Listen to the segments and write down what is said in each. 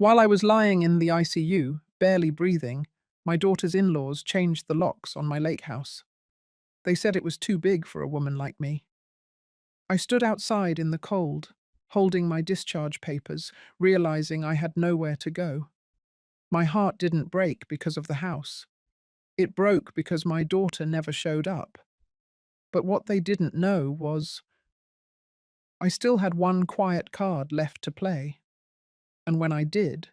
While I was lying in the ICU, barely breathing, my daughter's in-laws changed the locks on my lake house. They said it was too big for a woman like me. I stood outside in the cold, holding my discharge papers, realizing I had nowhere to go. My heart didn't break because of the house. It broke because my daughter never showed up. But what they didn't know was I still had one quiet card left to play. And when I did,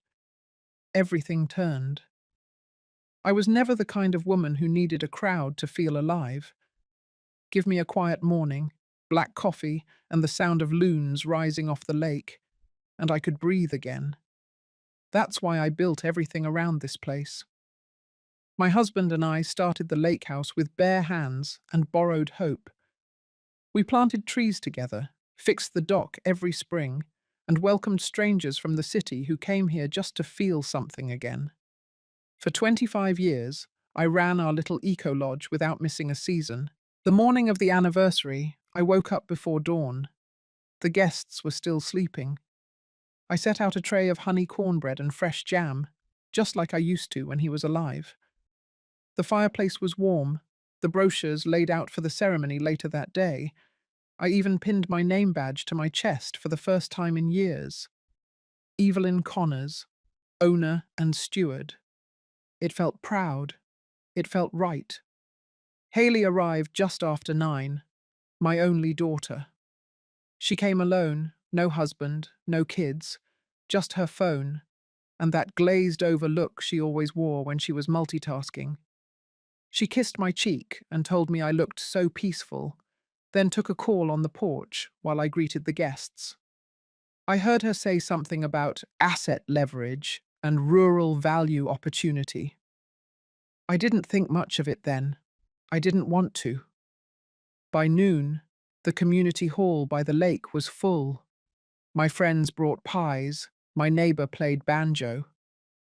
everything turned. I was never the kind of woman who needed a crowd to feel alive. Give me a quiet morning, black coffee, and the sound of loons rising off the lake, and I could breathe again. That's why I built everything around this place. My husband and I started the lake house with bare hands and borrowed hope. We planted trees together, fixed the dock every spring, and welcomed strangers from the city who came here just to feel something again. For 25 years, I ran our little eco-lodge without missing a season. The morning of the anniversary, I woke up before dawn. The guests were still sleeping. I set out a tray of honey cornbread and fresh jam, just like I used to when he was alive. The fireplace was warm, the brochures laid out for the ceremony later that day. I even pinned my name badge to my chest for the first time in years. Evelyn Connors, owner and steward. It felt proud. It felt right. Haley arrived just after 9, my only daughter. She came alone, no husband, no kids, just her phone, and that glazed-over look she always wore when she was multitasking. She kissed my cheek and told me I looked so peaceful, then took a call on the porch while I greeted the guests. I heard her say something about asset leverage and rural value opportunity. I didn't think much of it then. I didn't want to. By noon, the community hall by the lake was full. My friends brought pies, my neighbor played banjo.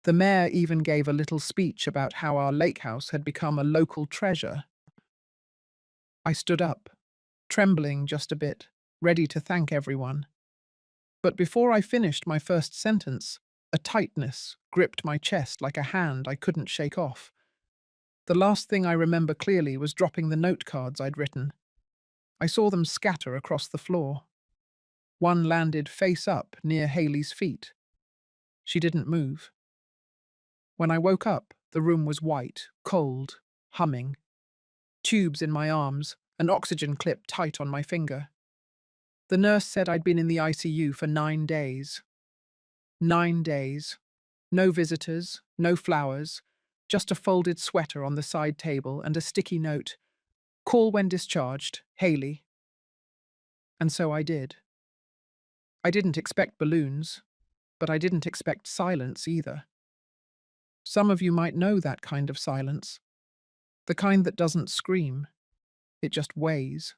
The mayor even gave a little speech about how our lake house had become a local treasure. I stood up, trembling just a bit, ready to thank everyone. But before I finished my first sentence, a tightness gripped my chest like a hand I couldn't shake off. The last thing I remember clearly was dropping the note cards I'd written. I saw them scatter across the floor. One landed face up near Haley's feet. She didn't move. When I woke up, the room was white, cold, humming. Tubes in my arms, an oxygen clip tight on my finger. The nurse said I'd been in the ICU for 9 days. 9 days. No visitors, no flowers, just a folded sweater on the side table and a sticky note. Call when discharged, Haley. And so I did. I didn't expect balloons, but I didn't expect silence either. Some of you might know that kind of silence. The kind that doesn't scream. It just weighs.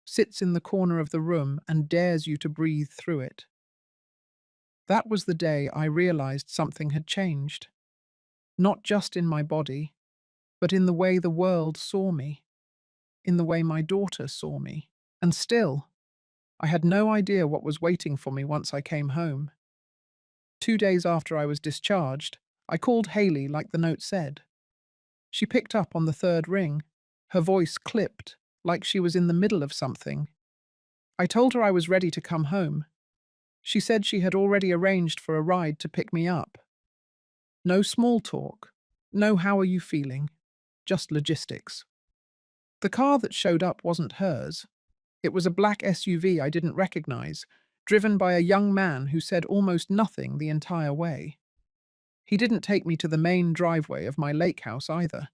Sits in the corner of the room and dares you to breathe through it. That was the day I realized something had changed. Not just in my body, but in the way the world saw me. In the way my daughter saw me. And still, I had no idea what was waiting for me once I came home. 2 days after I was discharged, I called Haley like the note said. She picked up on the third ring. Her voice clipped, like she was in the middle of something. I told her I was ready to come home. She said she had already arranged for a ride to pick me up. No small talk. No how are you feeling. Just logistics. The car that showed up wasn't hers. It was a black SUV I didn't recognize, driven by a young man who said almost nothing the entire way. He didn't take me to the main driveway of my lake house either.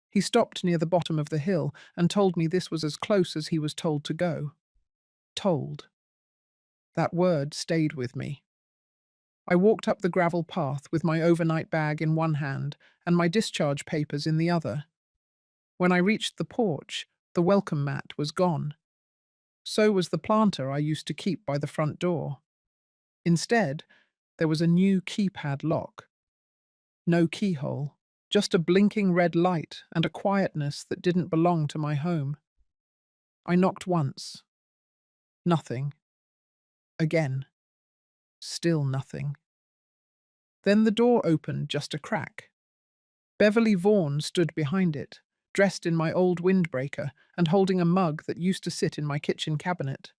He stopped near the bottom of the hill and told me this was as close as he was told to go. Told. That word stayed with me. I walked up the gravel path with my overnight bag in one hand and my discharge papers in the other. When I reached the porch, the welcome mat was gone. So was the planter I used to keep by the front door. Instead, there was a new keypad lock. No keyhole, just a blinking red light and a quietness that didn't belong to my home. I knocked once. Nothing. Again. Still nothing. Then the door opened just a crack. Beverly Vaughan stood behind it, dressed in my old windbreaker and holding a mug that used to sit in my kitchen cabinet.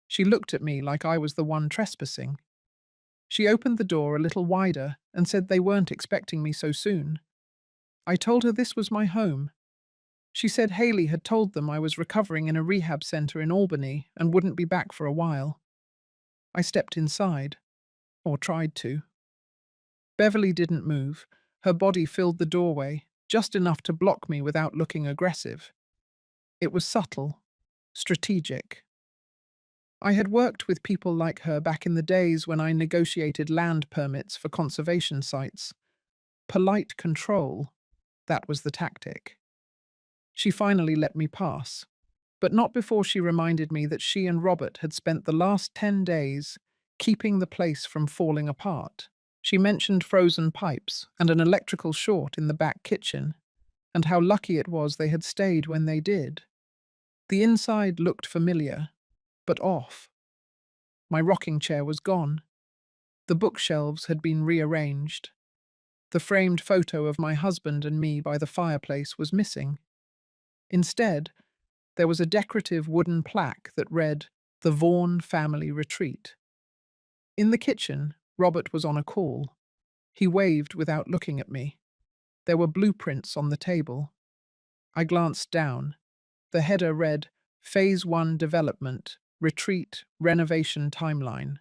She looked at me like I was the one trespassing. She opened the door a little wider and said they weren't expecting me so soon. I told her this was my home. She said Haley had told them I was recovering in a rehab center in Albany and wouldn't be back for a while. I stepped inside, or tried to. Beverly didn't move. Her body filled the doorway, just enough to block me without looking aggressive. It was subtle, strategic. I had worked with people like her back in the days when I negotiated land permits for conservation sites. Polite control, that was the tactic. She finally let me pass, but not before she reminded me that she and Robert had spent the last 10 days keeping the place from falling apart. She mentioned frozen pipes and an electrical short in the back kitchen, and how lucky it was they had stayed when they did. The inside looked familiar, but off. My rocking chair was gone. The bookshelves had been rearranged. The framed photo of my husband and me by the fireplace was missing. Instead, there was a decorative wooden plaque that read, "The Vaughan Family Retreat." In the kitchen, Robert was on a call. He waved without looking at me. There were blueprints on the table. I glanced down. The header read, Phase 1 Development, Retreat, Renovation Timeline.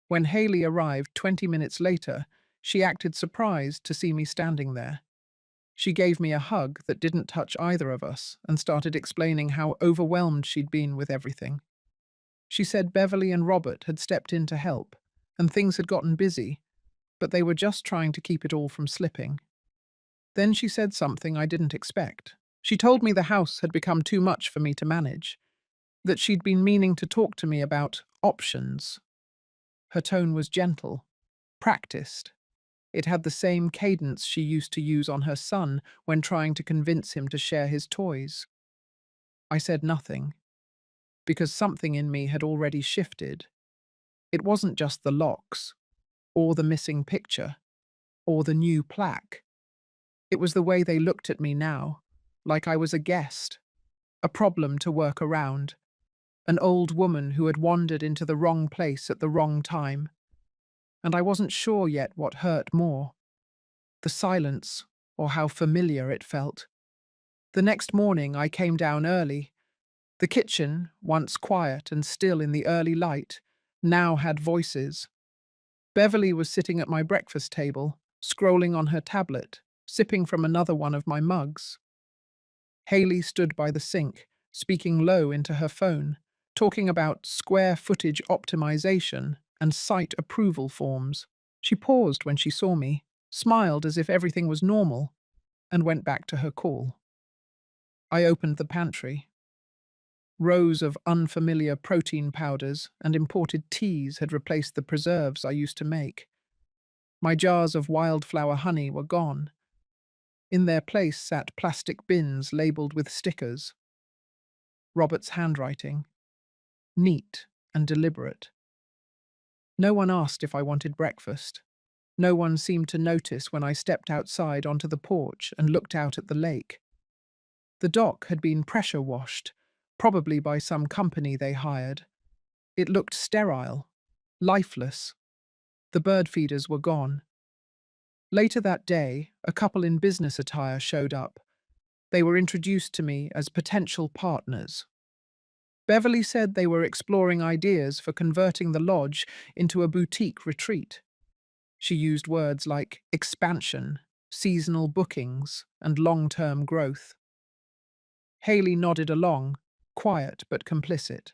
When Haley arrived 20 minutes later, she acted surprised to see me standing there. She gave me a hug that didn't touch either of us and started explaining how overwhelmed she'd been with everything. She said Beverly and Robert had stepped in to help, and things had gotten busy, but they were just trying to keep it all from slipping. Then she said something I didn't expect. She told me the house had become too much for me to manage, that she'd been meaning to talk to me about options. Her tone was gentle, practiced. It had the same cadence she used to use on her son when trying to convince him to share his toys. I said nothing, because something in me had already shifted. It wasn't just the locks, or the missing picture, or the new plaque. It was the way they looked at me now, like I was a guest, a problem to work around, an old woman who had wandered into the wrong place at the wrong time. And I wasn't sure yet what hurt more, the silence or how familiar it felt. The next morning I came down early. The kitchen, once quiet and still in the early light, now had voices. Beverly was sitting at my breakfast table, scrolling on her tablet, sipping from another one of my mugs. Haley stood by the sink, speaking low into her phone, talking about square footage optimization and site approval forms. She paused when she saw me, smiled as if everything was normal, and went back to her call. I opened the pantry. Rows of unfamiliar protein powders and imported teas had replaced the preserves I used to make. My jars of wildflower honey were gone. In their place sat plastic bins labeled with stickers. Robert's handwriting, neat and deliberate. No one asked if I wanted breakfast. No one seemed to notice when I stepped outside onto the porch and looked out at the lake. The dock had been pressure washed, probably by some company they hired. It looked sterile, lifeless. The bird feeders were gone. Later that day, a couple in business attire showed up. They were introduced to me as potential partners. Beverly said they were exploring ideas for converting the lodge into a boutique retreat. She used words like expansion, seasonal bookings, and long-term growth. Haley nodded along, quiet but complicit.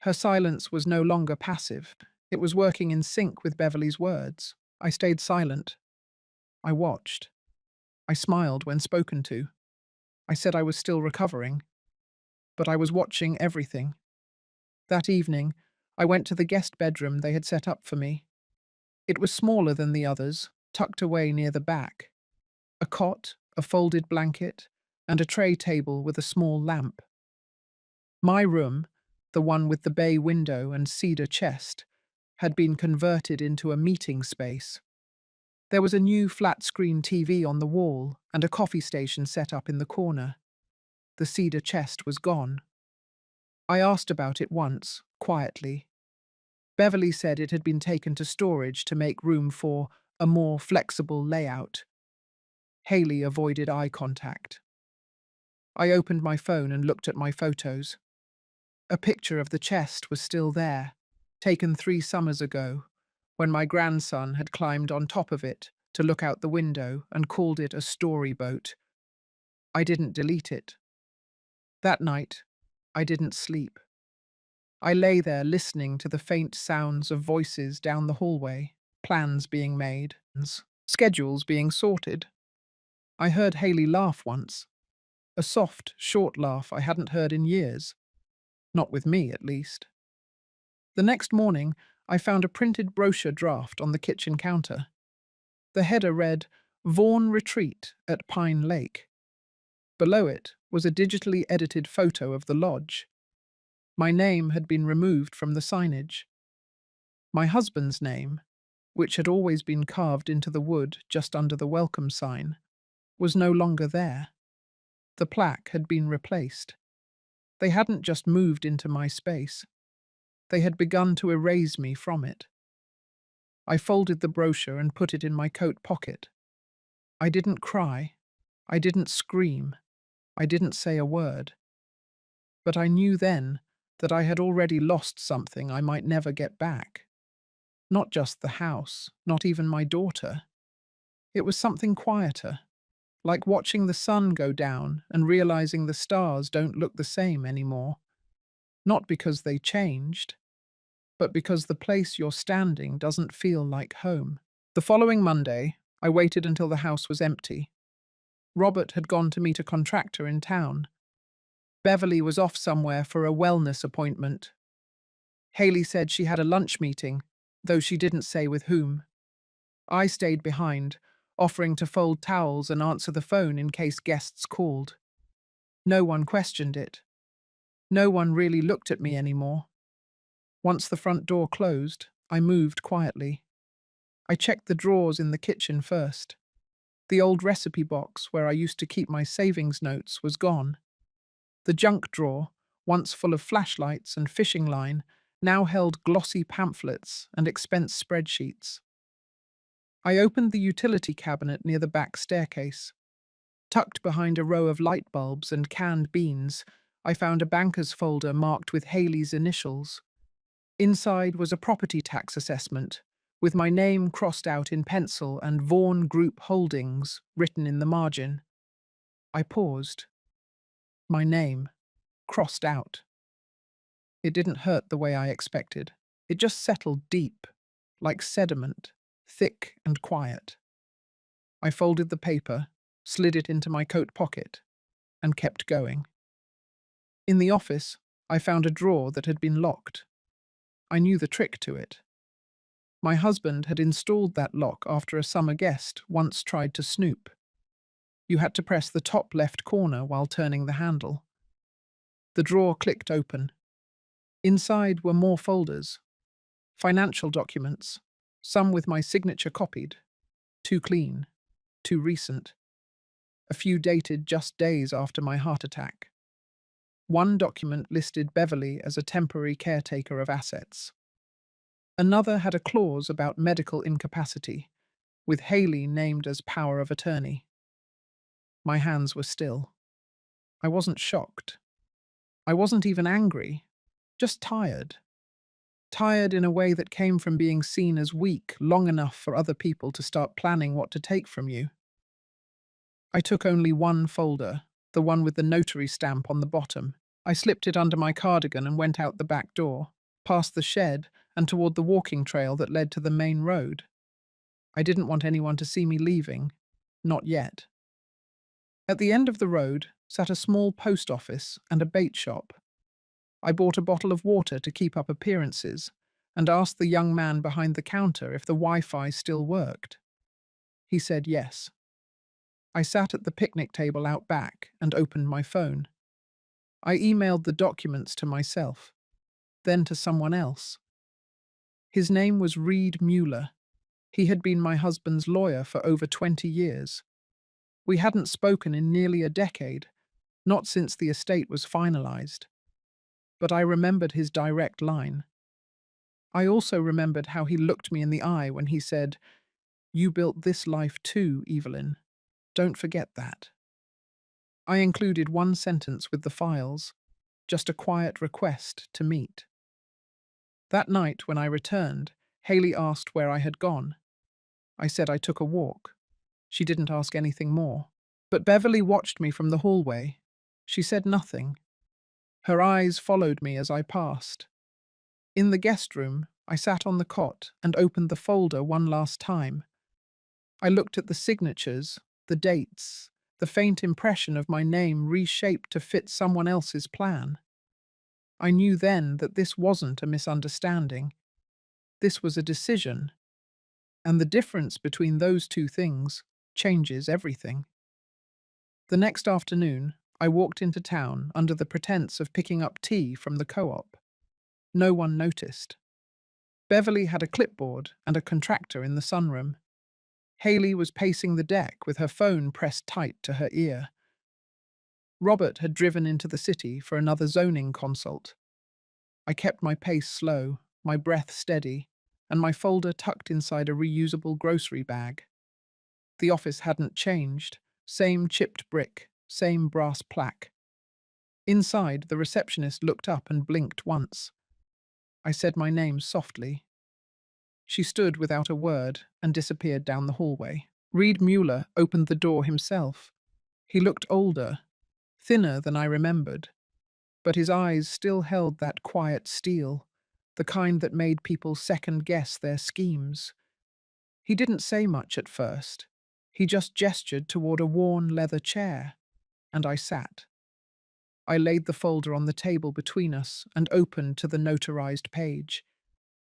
Her silence was no longer passive. It was working in sync with Beverly's words. I stayed silent. I watched. I smiled when spoken to. I said I was still recovering. But I was watching everything. That evening, I went to the guest bedroom they had set up for me. It was smaller than the others, tucked away near the back. A cot, a folded blanket, and a tray table with a small lamp. My room, the one with the bay window and cedar chest, had been converted into a meeting space. There was a new flat-screen TV on the wall and a coffee station set up in the corner. The cedar chest was gone. I asked about it once, quietly. Beverly said it had been taken to storage to make room for a more flexible layout. Haley avoided eye contact. I opened my phone and looked at my photos. A picture of the chest was still there, taken 3 summers ago, when my grandson had climbed on top of it to look out the window and called it a storyboat. I didn't delete it. That night, I didn't sleep. I lay there listening to the faint sounds of voices down the hallway, plans being made, schedules being sorted. I heard Haley laugh once, a soft, short laugh I hadn't heard in years. Not with me, at least. The next morning, I found a printed brochure draft on the kitchen counter. The header read, Vaughan Retreat at Pine Lake. Below it was a digitally edited photo of the lodge. My name had been removed from the signage. My husband's name, which had always been carved into the wood just under the welcome sign, was no longer there. The plaque had been replaced. They hadn't just moved into my space. They had begun to erase me from it. I folded the brochure and put it in my coat pocket. I didn't cry. I didn't scream. I didn't say a word. But I knew then that I had already lost something I might never get back. Not just the house, not even my daughter. It was something quieter, like watching the sun go down and realizing the stars don't look the same anymore. Not because they changed, but because the place you're standing doesn't feel like home. The following Monday, I waited until the house was empty. Robert had gone to meet a contractor in town. Beverly was off somewhere for a wellness appointment. Haley said she had a lunch meeting, though she didn't say with whom. I stayed behind, offering to fold towels and answer the phone in case guests called. No one questioned it. No one really looked at me anymore. Once the front door closed, I moved quietly. I checked the drawers in the kitchen first. The old recipe box where I used to keep my savings notes was gone. The junk drawer, once full of flashlights and fishing line, now held glossy pamphlets and expense spreadsheets. I opened the utility cabinet near the back staircase. Tucked behind a row of light bulbs and canned beans, I found a banker's folder marked with Haley's initials. Inside was a property tax assessment, with my name crossed out in pencil and Vaughan Group Holdings written in the margin. I paused. My name, crossed out. It didn't hurt the way I expected. It just settled deep, like sediment, thick and quiet. I folded the paper, slid it into my coat pocket, and kept going. In the office, I found a drawer that had been locked. I knew the trick to it. My husband had installed that lock after a summer guest once tried to snoop. You had to press the top left corner while turning the handle. The drawer clicked open. Inside were more folders. Financial documents, some with my signature copied. Too clean, too recent. A few dated just days after my heart attack. One document listed Beverly as a temporary caretaker of assets. Another had a clause about medical incapacity, with Haley named as power of attorney. My hands were still. I wasn't shocked. I wasn't even angry, just tired. Tired in a way that came from being seen as weak long enough for other people to start planning what to take from you. I took only one folder, the one with the notary stamp on the bottom. I slipped it under my cardigan and went out the back door, past the shed and toward the walking trail that led to the main road. I didn't want anyone to see me leaving. Not yet. At the end of the road sat a small post office and a bait shop. I bought a bottle of water to keep up appearances and asked the young man behind the counter if the Wi-Fi still worked. He said yes. I sat at the picnic table out back and opened my phone. I emailed the documents to myself, then to someone else. His name was Reed Mueller. He had been my husband's lawyer for over 20 years. We hadn't spoken in nearly a decade, not since the estate was finalized. But I remembered his direct line. I also remembered how he looked me in the eye when he said, "You built this life too, Evelyn. Don't forget that." I included one sentence with the files, just a quiet request to meet. That night, when I returned, Haley asked where I had gone. I said I took a walk. She didn't ask anything more. But Beverly watched me from the hallway. She said nothing. Her eyes followed me as I passed. In the guest room, I sat on the cot and opened the folder one last time. I looked at the signatures, the dates, the faint impression of my name reshaped to fit someone else's plan. I knew then that this wasn't a misunderstanding. This was a decision. And the difference between those two things changes everything. The next afternoon, I walked into town under the pretense of picking up tea from the co-op. No one noticed. Beverly had a clipboard and a contractor in the sunroom. Haley was pacing the deck with her phone pressed tight to her ear. Robert had driven into the city for another zoning consult. I kept my pace slow, my breath steady, and my folder tucked inside a reusable grocery bag. The office hadn't changed. Same chipped brick, same brass plaque. Inside, the receptionist looked up and blinked once. I said my name softly. She stood without a word and disappeared down the hallway. Reed Mueller opened the door himself. He looked older, thinner than I remembered, but his eyes still held that quiet steel, the kind that made people second-guess their schemes. He didn't say much at first. He just gestured toward a worn leather chair, and I sat. I laid the folder on the table between us and opened to the notarized page.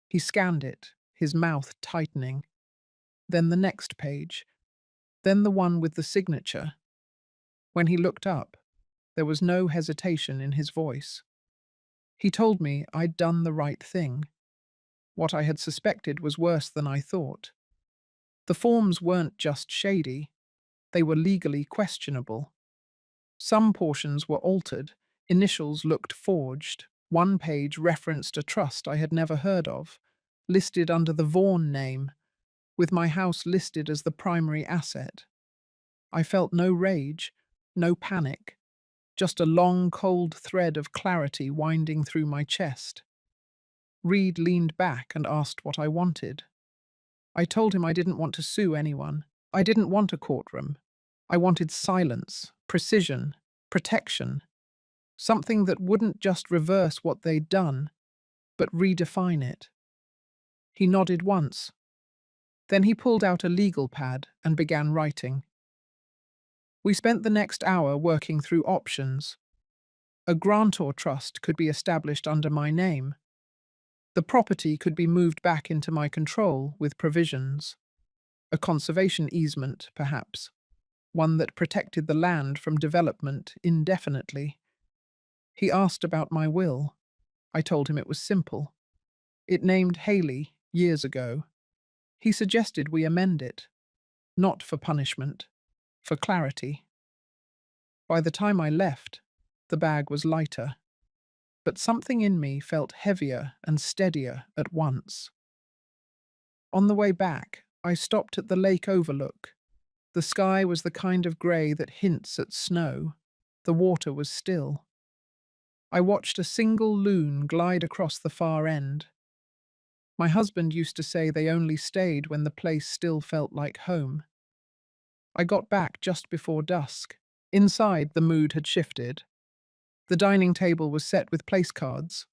He scanned it, his mouth tightening. Then the next page. Then the one with the signature. When he looked up, there was no hesitation in his voice. He told me I'd done the right thing. What I had suspected was worse than I thought. The forms weren't just shady, they were legally questionable. Some portions were altered, initials looked forged, one page referenced a trust I had never heard of, listed under the Vaughan name, with my house listed as the primary asset. I felt no rage, no panic, just a long, cold thread of clarity winding through my chest. Reed leaned back and asked what I wanted. I told him I didn't want to sue anyone. I didn't want a courtroom. I wanted silence, precision, protection. Something that wouldn't just reverse what they'd done, but redefine it. He nodded once. Then he pulled out a legal pad and began writing. We spent the next hour working through options. A grantor trust could be established under my name. The property could be moved back into my control with provisions. A conservation easement, perhaps. One that protected the land from development indefinitely. He asked about my will. I told him it was simple. It named Haley years ago. He suggested we amend it. Not for punishment, for clarity. By the time I left, the bag was lighter. But something in me felt heavier and steadier at once. On the way back, I stopped at the lake overlook. The sky was the kind of grey that hints at snow. The water was still. I watched a single loon glide across the far end. My husband used to say they only stayed when the place still felt like home. I got back just before dusk. Inside, the mood had shifted. The dining table was set with place cards.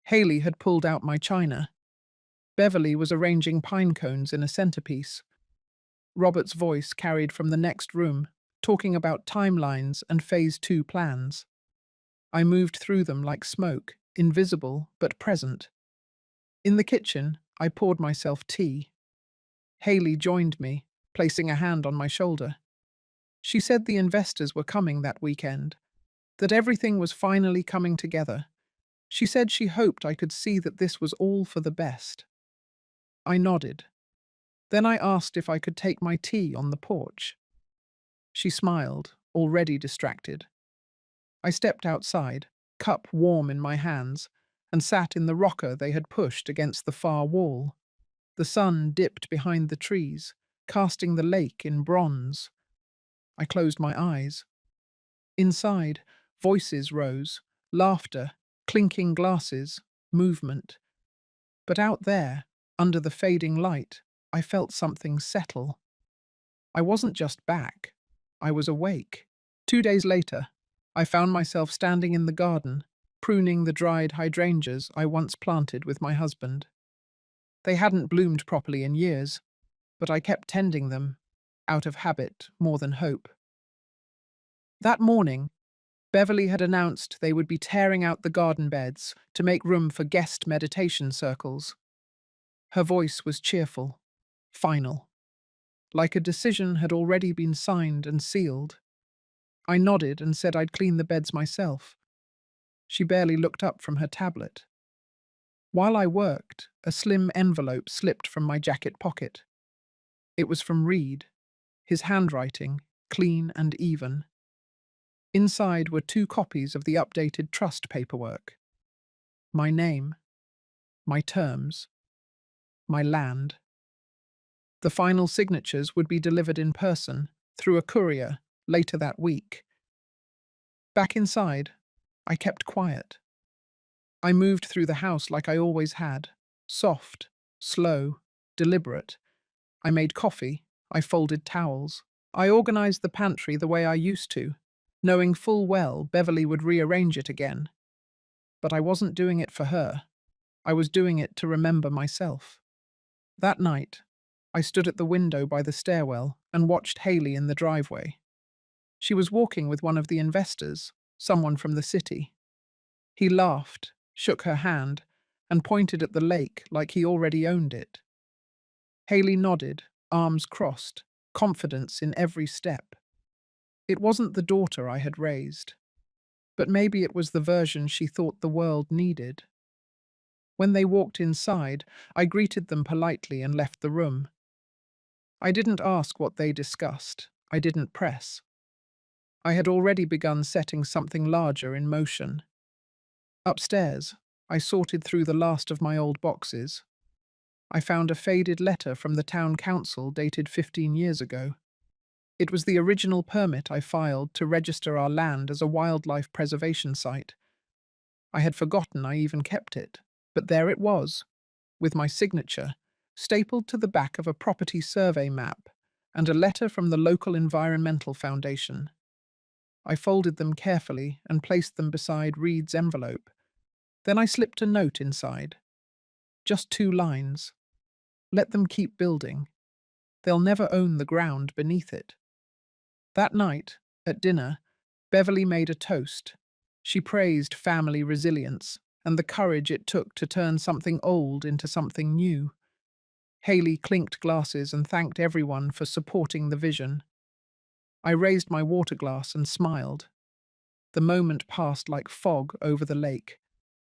Haley had pulled out my china. Beverly was arranging pine cones in a centerpiece. Robert's voice carried from the next room, talking about timelines and Phase 2 plans. I moved through them like smoke, invisible but present. In the kitchen, I poured myself tea. Haley joined me, placing a hand on my shoulder. She said the investors were coming that weekend, that everything was finally coming together. She said she hoped I could see that this was all for the best. I nodded. Then I asked if I could take my tea on the porch. She smiled, already distracted. I stepped outside, cup warm in my hands, and sat in the rocker they had pushed against the far wall. The sun dipped behind the trees, casting the lake in bronze. I closed my eyes. Inside, voices rose, laughter, clinking glasses, movement. But out there, under the fading light, I felt something settle. I wasn't just back, I was awake. 2 days later, I found myself standing in the garden, pruning the dried hydrangeas I once planted with my husband. They hadn't bloomed properly in years, but I kept tending them, out of habit more than hope. That morning, Beverly had announced they would be tearing out the garden beds to make room for guest meditation circles. Her voice was cheerful, final, like a decision had already been signed and sealed. I nodded and said I'd clean the beds myself. She barely looked up from her tablet. While I worked, a slim envelope slipped from my jacket pocket. It was from Reed, his handwriting, clean and even. Inside were 2 copies of the updated trust paperwork. My name, my terms, my land. The final signatures would be delivered in person, through a courier, later that week. Back inside, I kept quiet. I moved through the house like I always had, soft, slow, deliberate. I made coffee, I folded towels. I organized the pantry the way I used to, knowing full well Beverly would rearrange it again. But I wasn't doing it for her. I was doing it to remember myself. That night, I stood at the window by the stairwell and watched Haley in the driveway. She was walking with one of the investors, someone from the city. He laughed, shook her hand, and pointed at the lake like he already owned it. Haley nodded, arms crossed, confidence in every step. It wasn't the daughter I had raised, but maybe it was the version she thought the world needed. When they walked inside, I greeted them politely and left the room. I didn't ask what they discussed. I didn't press. I had already begun setting something larger in motion. Upstairs, I sorted through the last of my old boxes. I found a faded letter from the town council dated 15 years ago. It was the original permit I filed to register our land as a wildlife preservation site. I had forgotten I even kept it, but there it was, with my signature, stapled to the back of a property survey map, and a letter from the local environmental foundation. I folded them carefully and placed them beside Reed's envelope. Then I slipped a note inside. Just 2 lines. Let them keep building. They'll never own the ground beneath it. That night, at dinner, Beverly made a toast. She praised family resilience and the courage it took to turn something old into something new. Haley clinked glasses and thanked everyone for supporting the vision. I raised my water glass and smiled. The moment passed like fog over the lake.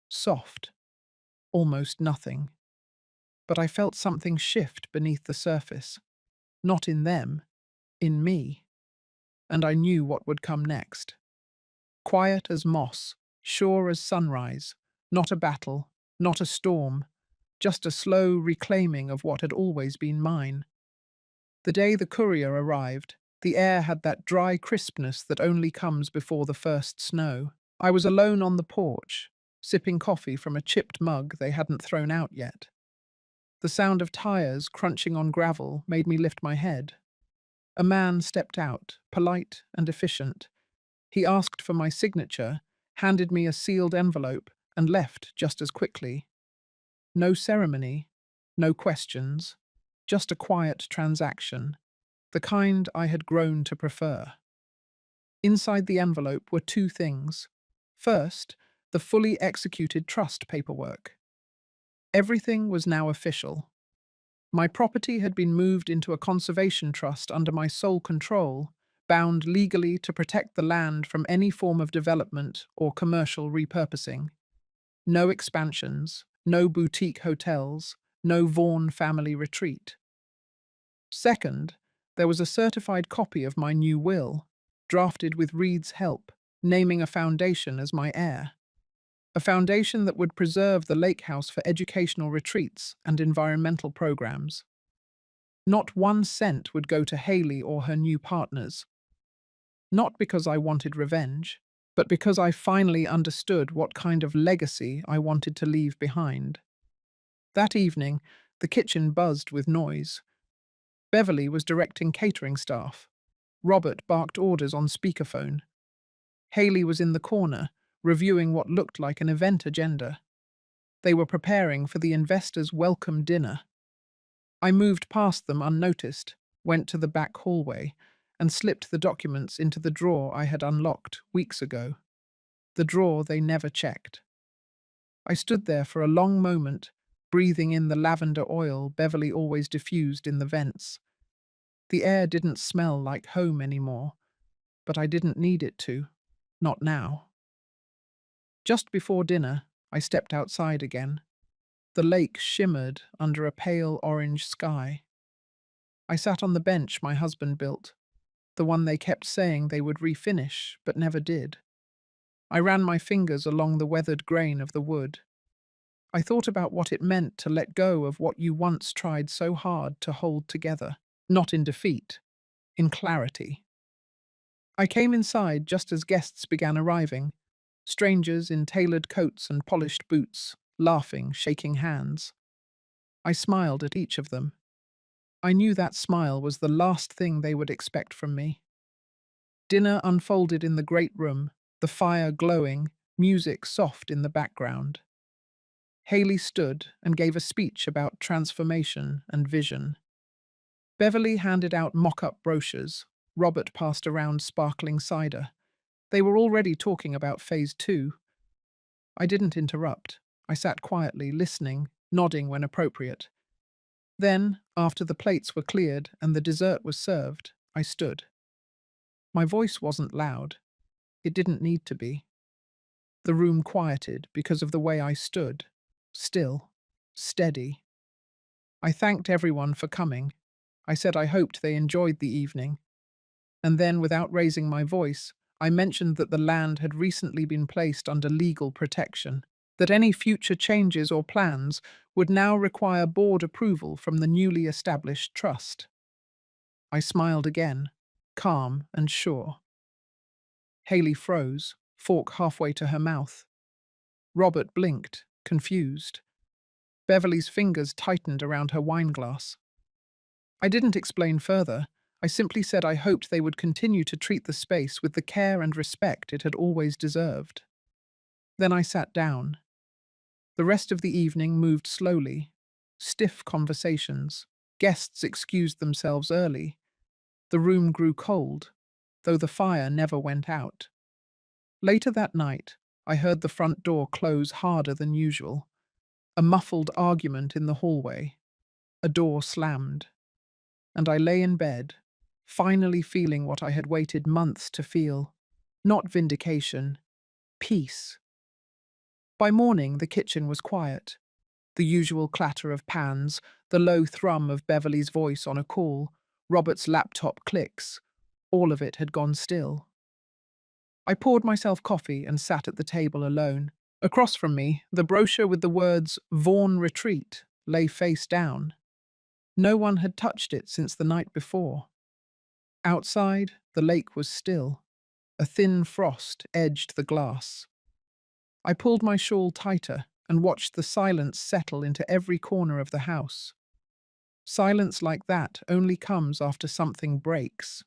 Soft. Almost nothing. But I felt something shift beneath the surface. Not in them, in me. And I knew what would come next. Quiet as moss, sure as sunrise, not a battle, not a storm, just a slow reclaiming of what had always been mine. The day the courier arrived, the air had that dry crispness that only comes before the first snow. I was alone on the porch, sipping coffee from a chipped mug they hadn't thrown out yet. The sound of tires crunching on gravel made me lift my head. A man stepped out, polite and efficient. He asked for my signature, handed me a sealed envelope, and left just as quickly. No ceremony, no questions, just a quiet transaction, the kind I had grown to prefer. Inside the envelope were 2 things. First, the fully executed trust paperwork. Everything was now official. My property had been moved into a conservation trust under my sole control, bound legally to protect the land from any form of development or commercial repurposing. No expansions, no boutique hotels, no Vaughan family retreat. Second, there was a certified copy of my new will, drafted with Reed's help, naming a foundation as my heir. A foundation that would preserve the lake house for educational retreats and environmental programs. Not 1 cent would go to Haley or her new partners. Not because I wanted revenge, but because I finally understood what kind of legacy I wanted to leave behind. That evening, the kitchen buzzed with noise. Beverly was directing catering staff. Robert barked orders on speakerphone. Haley was in the corner, reviewing what looked like an event agenda. They were preparing for the investors' welcome dinner. I moved past them unnoticed, went to the back hallway, and slipped the documents into the drawer I had unlocked weeks ago. The drawer they never checked. I stood there for a long moment, breathing in the lavender oil Beverly always diffused in the vents. The air didn't smell like home anymore, but I didn't need it to. Not now. Just before dinner, I stepped outside again. The lake shimmered under a pale orange sky. I sat on the bench my husband built, the one they kept saying they would refinish, but never did. I ran my fingers along the weathered grain of the wood. I thought about what it meant to let go of what you once tried so hard to hold together, not in defeat, in clarity. I came inside just as guests began arriving, strangers in tailored coats and polished boots, laughing, shaking hands. I smiled at each of them. I knew that smile was the last thing they would expect from me. Dinner unfolded in the great room, the fire glowing, music soft in the background. Haley stood and gave a speech about transformation and vision. Beverly handed out mock-up brochures. Robert passed around sparkling cider. They were already talking about Phase 2. I didn't interrupt. I sat quietly, listening, nodding when appropriate. Then, after the plates were cleared and the dessert was served, I stood. My voice wasn't loud. It didn't need to be. The room quieted because of the way I stood. Still. Steady. I thanked everyone for coming. I said I hoped they enjoyed the evening. And then, without raising my voice, I mentioned that the land had recently been placed under legal protection, that any future changes or plans would now require board approval from the newly established trust. I smiled again, calm and sure. Haley froze, fork halfway to her mouth. Robert blinked, confused. Beverly's fingers tightened around her wineglass. I didn't explain further. I simply said I hoped they would continue to treat the space with the care and respect it had always deserved. Then I sat down. The rest of the evening moved slowly. Stiff conversations. Guests excused themselves early. The room grew cold, though the fire never went out. Later that night, I heard the front door close harder than usual. A muffled argument in the hallway. A door slammed. And I lay in bed, finally feeling what I had waited months to feel. Not vindication, peace. By morning, the kitchen was quiet. The usual clatter of pans, the low thrum of Beverly's voice on a call, Robert's laptop clicks, all of it had gone still. I poured myself coffee and sat at the table alone. Across from me, the brochure with the words Vaughan Retreat lay face down. No one had touched it since the night before. Outside, the lake was still. A thin frost edged the glass. I pulled my shawl tighter and watched the silence settle into every corner of the house. Silence like that only comes after something breaks.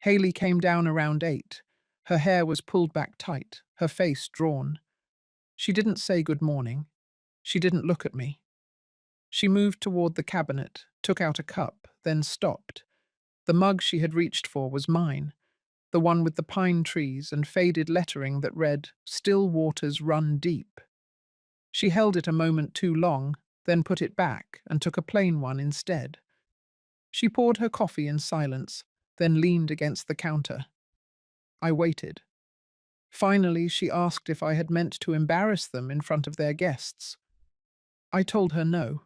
Haley came down around 8. Her hair was pulled back tight, her face drawn. She didn't say good morning. She didn't look at me. She moved toward the cabinet, took out a cup, then stopped. The mug she had reached for was mine, the one with the pine trees and faded lettering that read, "Still waters run deep." She held it a moment too long, then put it back and took a plain one instead. She poured her coffee in silence, then leaned against the counter. I waited. Finally, she asked if I had meant to embarrass them in front of their guests. I told her no.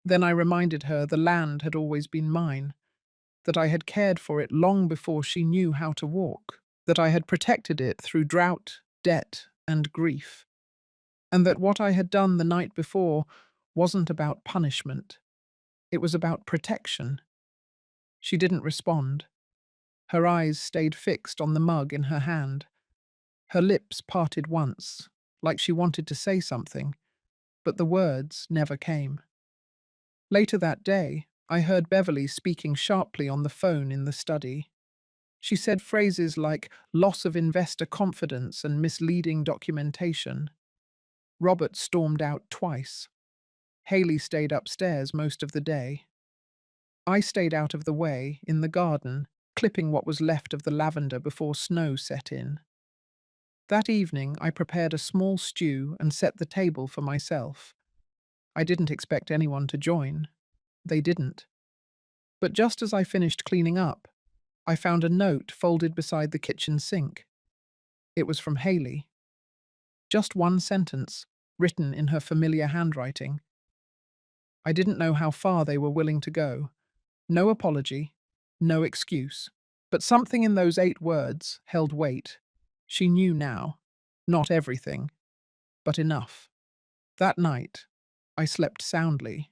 Then I reminded her the land had always been mine, that I had cared for it long before she knew how to walk, that I had protected it through drought, debt, and grief, and that what I had done the night before wasn't about punishment. It was about protection. She didn't respond. Her eyes stayed fixed on the mug in her hand. Her lips parted once, like she wanted to say something, but the words never came. Later that day, I heard Beverly speaking sharply on the phone in the study. She said phrases like loss of investor confidence and misleading documentation. Robert stormed out twice. Haley stayed upstairs most of the day. I stayed out of the way, in the garden, clipping what was left of the lavender before snow set in. That evening, I prepared a small stew and set the table for myself. I didn't expect anyone to join. They didn't. But just as I finished cleaning up, I found a note folded beside the kitchen sink. It was from Haley. Just one sentence, written in her familiar handwriting. I didn't know how far they were willing to go. No apology, no excuse. But something in those 8 words held weight. She knew now. Not everything, but enough. That night, I slept soundly.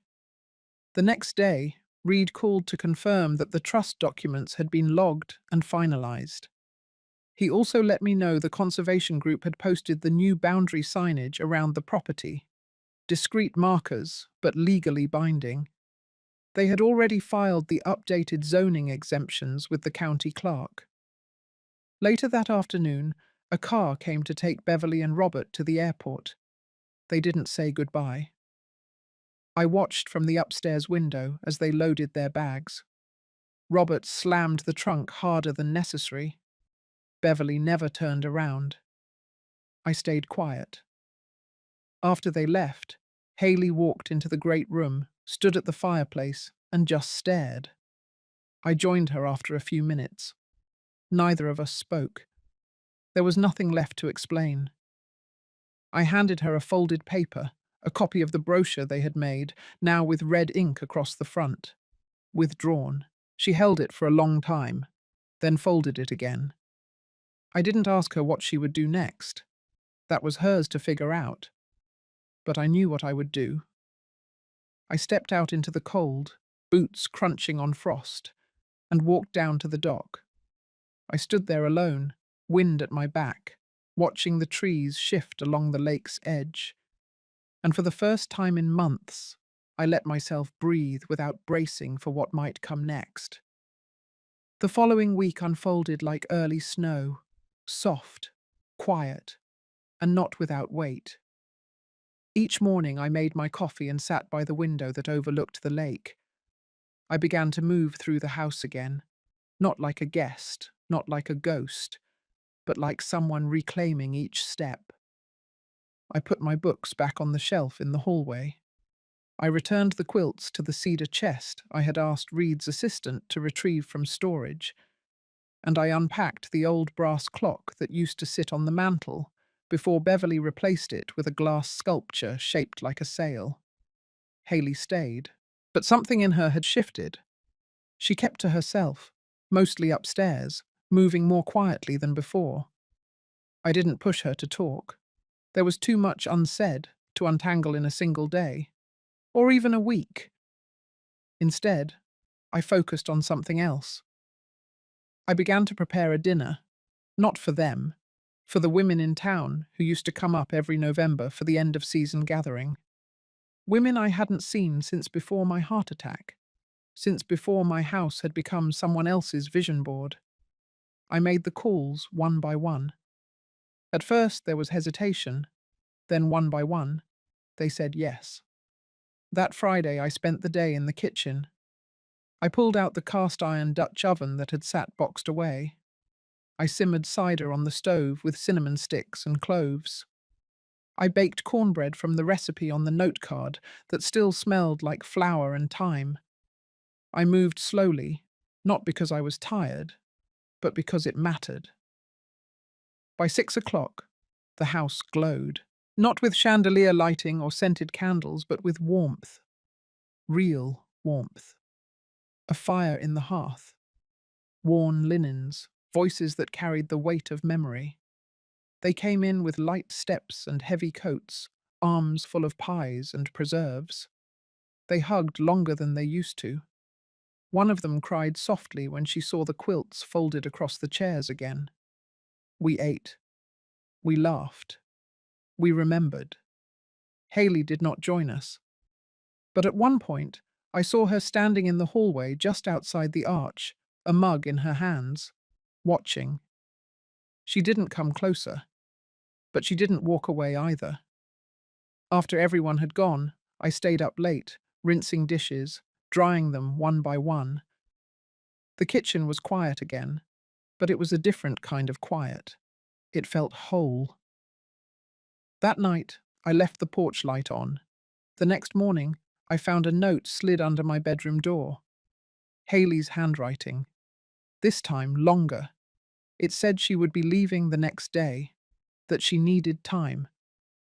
The next day, Reed called to confirm that the trust documents had been logged and finalized. He also let me know the conservation group had posted the new boundary signage around the property. Discreet markers, but legally binding. They had already filed the updated zoning exemptions with the county clerk. Later that afternoon, a car came to take Beverly and Robert to the airport. They didn't say goodbye. I watched from the upstairs window as they loaded their bags. Robert slammed the trunk harder than necessary. Beverly never turned around. I stayed quiet. After they left, Haley walked into the great room, stood at the fireplace, and just stared. I joined her after a few minutes. Neither of us spoke. There was nothing left to explain. I handed her a folded paper, a copy of the brochure they had made, now with red ink across the front. Withdrawn. She held it for a long time, then folded it again. I didn't ask her what she would do next. That was hers to figure out. But I knew what I would do. I stepped out into the cold, boots crunching on frost, and walked down to the dock. I stood there alone, wind at my back, watching the trees shift along the lake's edge. And for the first time in months, I let myself breathe without bracing for what might come next. The following week unfolded like early snow, soft, quiet, and not without weight. Each morning I made my coffee and sat by the window that overlooked the lake. I began to move through the house again, not like a guest, not like a ghost, but like someone reclaiming each step. I put my books back on the shelf in the hallway. I returned the quilts to the cedar chest I had asked Reed's assistant to retrieve from storage, and I unpacked the old brass clock that used to sit on the mantel before Beverly replaced it with a glass sculpture shaped like a sail. Haley stayed, but something in her had shifted. She kept to herself, mostly upstairs, moving more quietly than before. I didn't push her to talk. There was too much unsaid to untangle in a single day, or even a week. Instead, I focused on something else. I began to prepare a dinner, not for them, for the women in town who used to come up every November for the end-of-season gathering. Women I hadn't seen since before my heart attack, since before my house had become someone else's vision board. I made the calls one by one. At first there was hesitation, then one by one, they said yes. That Friday I spent the day in the kitchen. I pulled out the cast-iron Dutch oven that had sat boxed away. I simmered cider on the stove with cinnamon sticks and cloves. I baked cornbread from the recipe on the note card that still smelled like flour and thyme. I moved slowly, not because I was tired, but because it mattered. By 6 o'clock, the house glowed. Not with chandelier lighting or scented candles, but with warmth. Real warmth. A fire in the hearth. Worn linens. Voices that carried the weight of memory. They came in with light steps and heavy coats, arms full of pies and preserves. They hugged longer than they used to. One of them cried softly when she saw the quilts folded across the chairs again. We ate. We laughed. We remembered. Haley did not join us. But at one point, I saw her standing in the hallway just outside the arch, a mug in her hands, watching. She didn't come closer, but she didn't walk away either. After everyone had gone, I stayed up late, rinsing dishes, drying them one by one. The kitchen was quiet again, but it was a different kind of quiet. It felt whole. That night, I left the porch light on. The next morning, I found a note slid under my bedroom door. Haley's handwriting. This time, longer. It said she would be leaving the next day, that she needed time,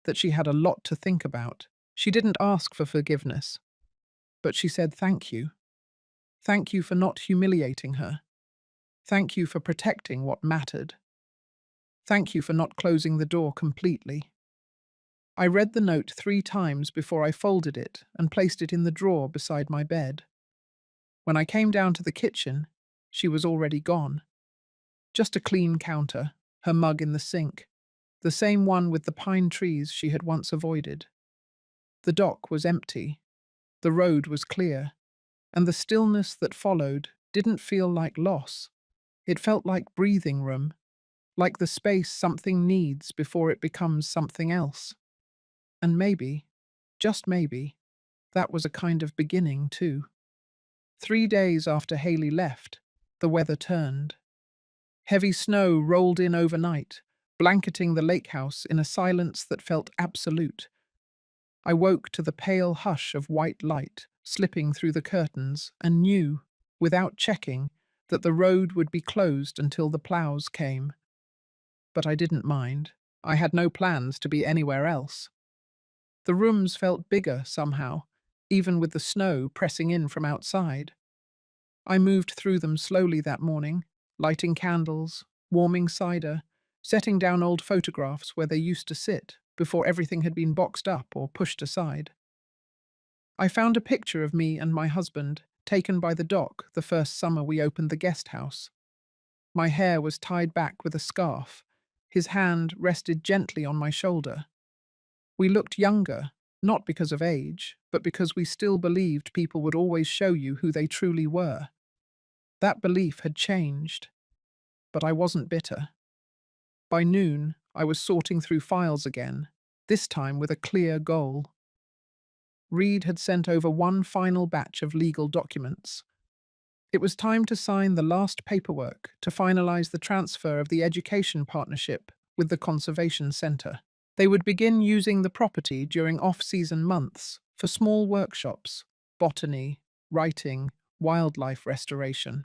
that she had a lot to think about. She didn't ask for forgiveness, but she said thank you. Thank you for not humiliating her. Thank you for protecting what mattered. Thank you for not closing the door completely. I read the note 3 times before I folded it and placed it in the drawer beside my bed. When I came down to the kitchen, she was already gone. Just a clean counter, her mug in the sink, the same one with the pine trees she had once avoided. The dock was empty, the road was clear, and the stillness that followed didn't feel like loss. It felt like breathing room, like the space something needs before it becomes something else. And maybe, just maybe, that was a kind of beginning too. 3 days after Haley left, the weather turned. Heavy snow rolled in overnight, blanketing the lake house in a silence that felt absolute. I woke to the pale hush of white light slipping through the curtains and knew, without checking, that the road would be closed until the plows came. But I didn't mind. I had no plans to be anywhere else. The rooms felt bigger somehow, even with the snow pressing in from outside. I moved through them slowly that morning, lighting candles, warming cider, setting down old photographs where they used to sit before everything had been boxed up or pushed aside. I found a picture of me and my husband, taken by the dock the first summer we opened the guest house. My hair was tied back with a scarf. His hand rested gently on my shoulder. We looked younger, not because of age, but because we still believed people would always show you who they truly were. That belief had changed, but I wasn't bitter. By noon, I was sorting through files again, this time with a clear goal. Reed had sent over one final batch of legal documents. It was time to sign the last paperwork to finalize the transfer of the education partnership with the Conservation Centre. They would begin using the property during off-season months for small workshops, botany, writing, wildlife restoration.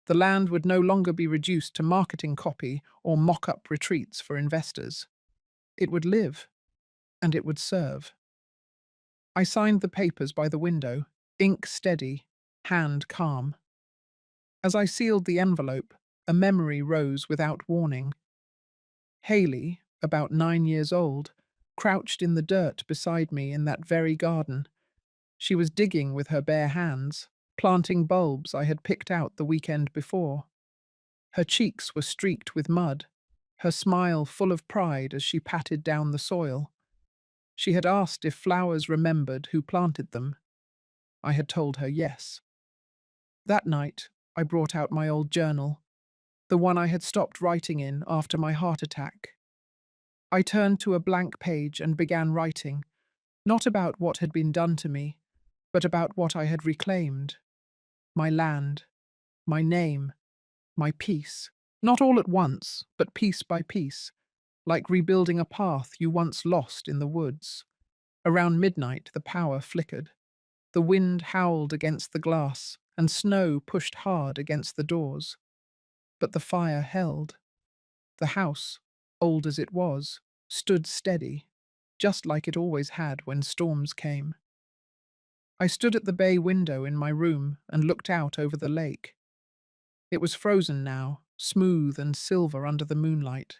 The land would no longer be reduced to marketing copy or mock-up retreats for investors. It would live, and it would serve. I signed the papers by the window, ink steady, hand calm. As I sealed the envelope, a memory rose without warning. Haley, about 9 years old, crouched in the dirt beside me in that very garden. She was digging with her bare hands, planting bulbs I had picked out the weekend before. Her cheeks were streaked with mud, her smile full of pride as she patted down the soil. She had asked if flowers remembered who planted them. I had told her yes. That night, I brought out my old journal, the one I had stopped writing in after my heart attack. I turned to a blank page and began writing, not about what had been done to me, but about what I had reclaimed. My land, my name, my peace. Not all at once, but piece by piece, like rebuilding a path you once lost in the woods. Around midnight, the power flickered. The wind howled against the glass, and snow pushed hard against the doors. But the fire held. The house, old as it was, stood steady. just like it always had when storms came. I stood at the bay window in my room and looked out over the lake. It was frozen now, smooth and silver under the moonlight.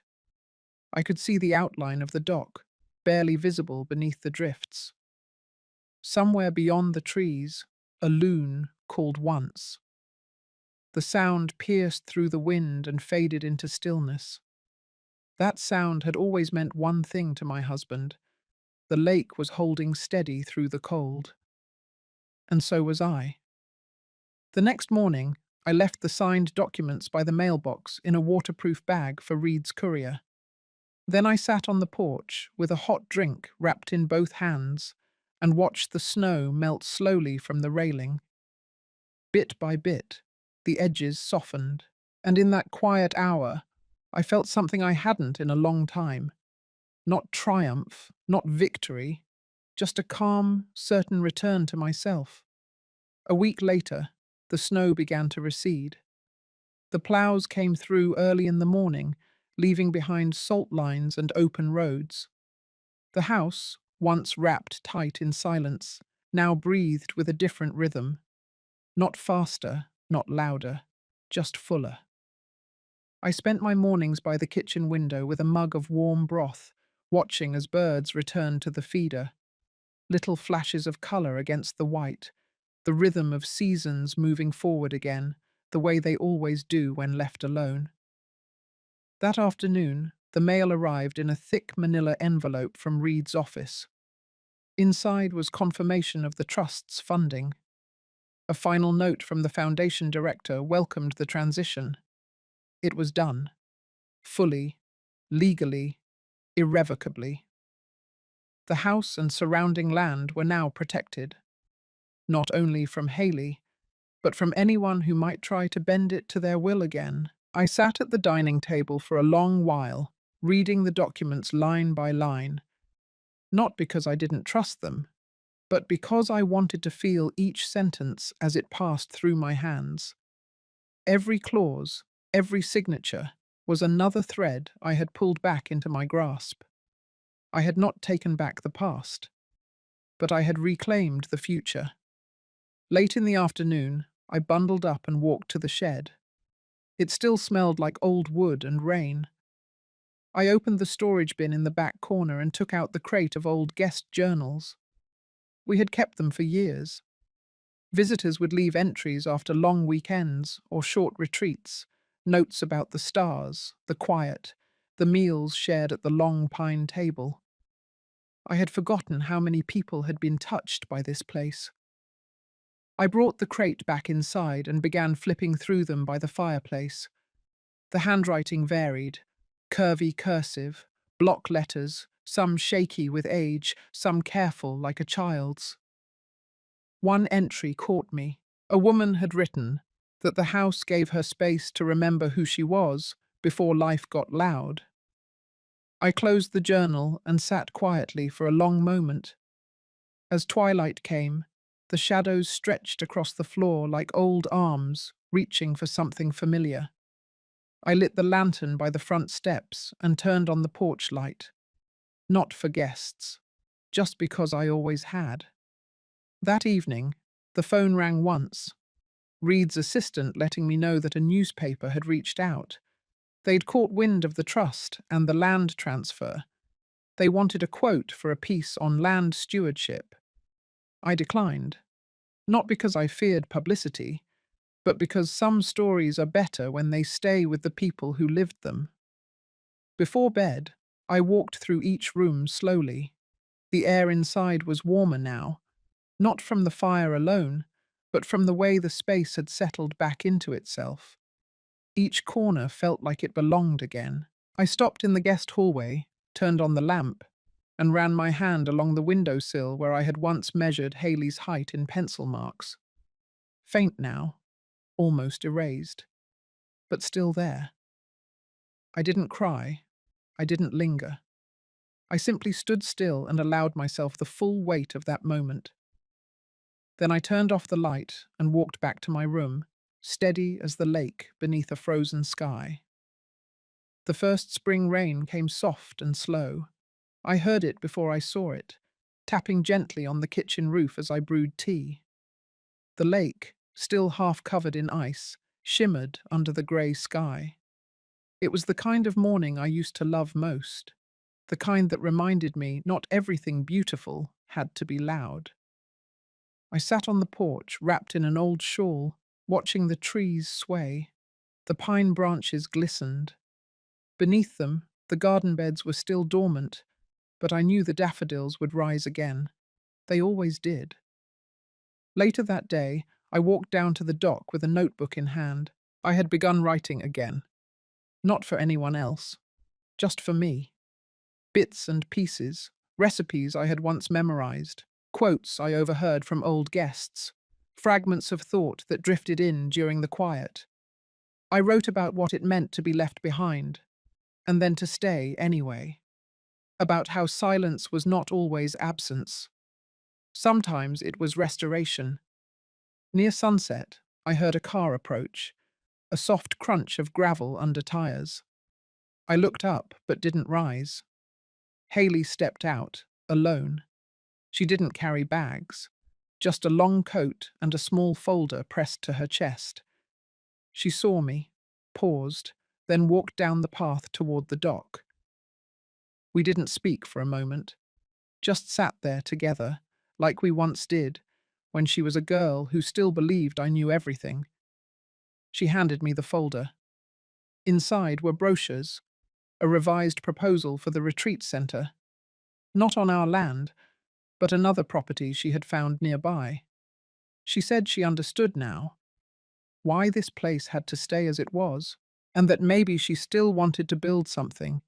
I could see the outline of the dock, barely visible beneath the drifts. Somewhere beyond the trees, a loon called once. The sound pierced through the wind and faded into stillness. That sound had always meant one thing to my husband. The lake was holding steady through the cold. And so was I. The next morning, I left the signed documents by the mailbox in a waterproof bag for Reed's courier. Then I sat on the porch with a hot drink wrapped in both hands and watched the snow melt slowly from the railing. Bit by bit, the edges softened, and in that quiet hour, I felt something I hadn't in a long time. Not triumph, not victory, just a calm, certain return to myself. A week later, the snow began to recede. The ploughs came through early in the morning, leaving behind salt lines and open roads. The house, once wrapped tight in silence, now breathed with a different rhythm. Not faster, not louder, just fuller. I spent my mornings by the kitchen window with a mug of warm broth, watching as birds returned to the feeder. Little flashes of colour against the white, the rhythm of seasons moving forward again, the way they always do when left alone. That afternoon, the mail arrived in a thick manila envelope from Reed's office. Inside was confirmation of the trust's funding. A final note from the foundation director welcomed the transition. It was done. Fully, legally, irrevocably. The house and surrounding land were now protected, not only from Haley, but from anyone who might try to bend it to their will again. I sat at the dining table for a long while, reading the documents line by line, not because I didn't trust them, but because I wanted to feel each sentence as it passed through my hands. Every clause, every signature, was another thread I had pulled back into my grasp. I had not taken back the past, but I had reclaimed the future. Late in the afternoon, I bundled up and walked to the shed. It still smelled like old wood and rain. I opened the storage bin in the back corner and took out the crate of old guest journals. We had kept them for years. Visitors would leave entries after long weekends or short retreats, notes about the stars, the quiet, the meals shared at the long pine table. I had forgotten how many people had been touched by this place. I brought the crate back inside and began flipping through them by the fireplace. The handwriting varied, curvy cursive, block letters, some shaky with age, some careful like a child's. One entry caught me. A woman had written that the house gave her space to remember who she was before life got loud. I closed the journal and sat quietly for a long moment. As twilight came, the shadows stretched across the floor like old arms reaching for something familiar. I lit the lantern by the front steps and turned on the porch light. Not for guests, just because I always had. That evening, the phone rang once. Reed's assistant letting me know that a newspaper had reached out. They'd caught wind of the trust and the land transfer. They wanted a quote for a piece on land stewardship. I declined. Not because I feared publicity, but because some stories are better when they stay with the people who lived them. Before bed, I walked through each room slowly. The air inside was warmer now, not from the fire alone, but from the way the space had settled back into itself. Each corner felt like it belonged again. I stopped in the guest hallway, turned on the lamp, and ran my hand along the windowsill where I had once measured Haley's height in pencil marks. Faint now, almost erased, but still there. I didn't cry. I didn't linger. I simply stood still and allowed myself the full weight of that moment. Then I turned off the light and walked back to my room, steady as the lake beneath a frozen sky. The first spring rain came soft and slow. I heard it before I saw it, tapping gently on the kitchen roof as I brewed tea. The lake, still half covered in ice, shimmered under the grey sky. It was the kind of morning I used to love most, the kind that reminded me not everything beautiful had to be loud. I sat on the porch, wrapped in an old shawl, watching the trees sway. The pine branches glistened. Beneath them, the garden beds were still dormant, but I knew the daffodils would rise again. They always did. Later that day, I walked down to the dock with a notebook in hand. I had begun writing again. Not for anyone else, just for me. Bits and pieces, recipes I had once memorized, quotes I overheard from old guests, fragments of thought that drifted in during the quiet. I wrote about what it meant to be left behind, and then to stay anyway. About how silence was not always absence. Sometimes it was restoration. Near sunset, I heard a car approach, a soft crunch of gravel under tires. I looked up, but didn't rise. Haley stepped out, alone. She didn't carry bags, just a long coat and a small folder pressed to her chest. She saw me, paused, then walked down the path toward the dock. We didn't speak for a moment, just sat there together, like we once did, when she was a girl who still believed I knew everything. She handed me the folder. Inside were brochures, a revised proposal for the retreat centre, not on our land, but another property she had found nearby. She said she understood now why this place had to stay as it was, and that maybe she still wanted to build something,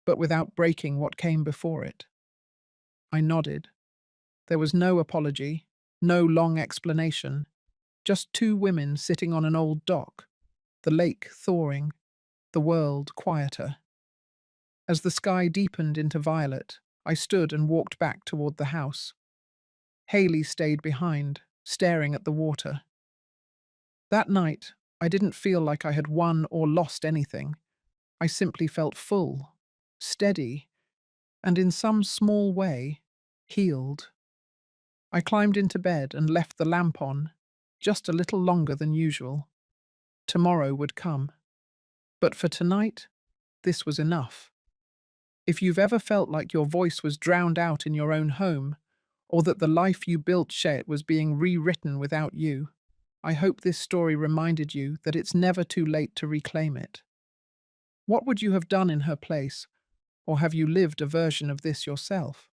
but without breaking what came before it. I nodded. There was no apology, no long explanation, just two women sitting on an old dock, the lake thawing, the world quieter. As the sky deepened into violet, I stood and walked back toward the house. Haley stayed behind, staring at the water. That night, I didn't feel like I had won or lost anything. I simply felt full, steady, and in some small way, healed. I climbed into bed and left the lamp on, just a little longer than usual. Tomorrow would come. But for tonight, this was enough. If you've ever felt like your voice was drowned out in your own home, or that the life you built Shet was being rewritten without you, I hope this story reminded you that it's never too late to reclaim it. What would you have done in her place, or have you lived a version of this yourself?